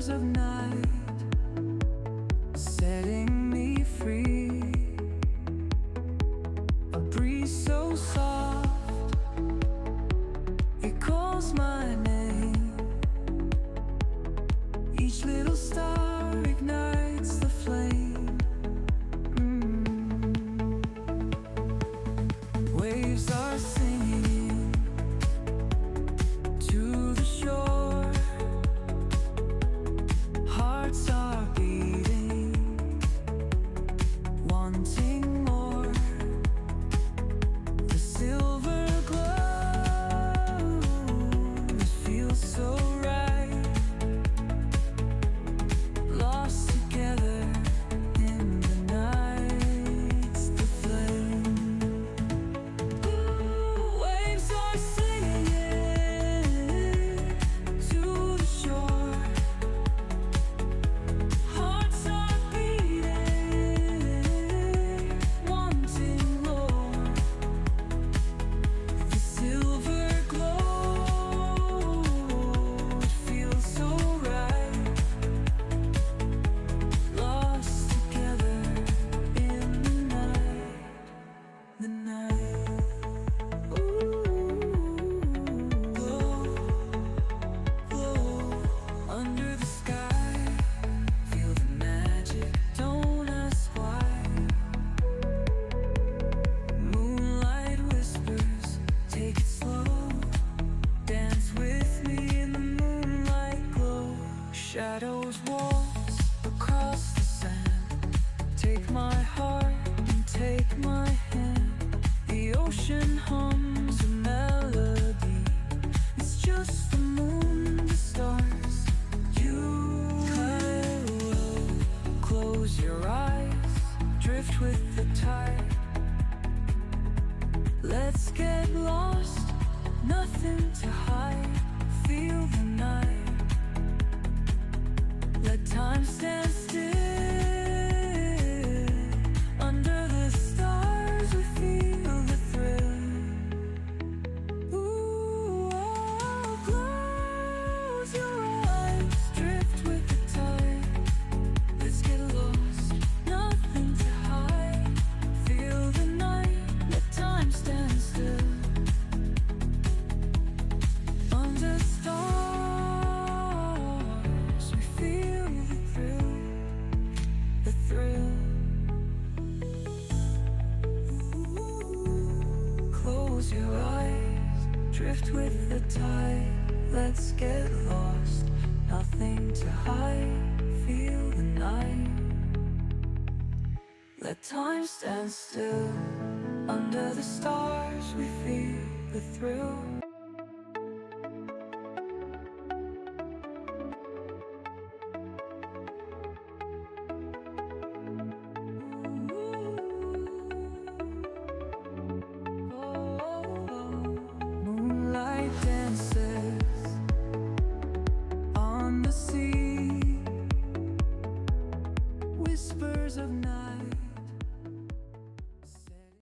colors of night, setting me free. A breeze so soft, it calls my name. Each little star ignites the flame. Waves are singing to the shore. Hearts are beating, wanting more. The silver glow, it feels so right. Lost together in the night's the flame. Waves are singing to the shore. Hearts are beating, wanting more. The silver glow, it feels so right. Lost together in the night. Glow, glow under the sky. Feel the magic, don't ask why. Moonlight whispers, take it slow. Dance with me in the moonlight glow. Shadows waltz across the sand. Take my heart and take my hand. The ocean hums a melody. It's just the moon, the stars, you. Close your eyes, drift with the tide. Let's get lost, nothing to hide. Feel the night. Let time stand still. Under the stars we feel the thrill. Ooh, oh, close your eyes, drift with the tide. Let's get lost, nothing to hide. Feel the night, let time stand still. Under stars we feel the thrill, the thrill. Close your eyes, drift with the tide. Let's get lost, nothing to hide. Feel the night. Let time stand still. Under the stars we feel the thrill.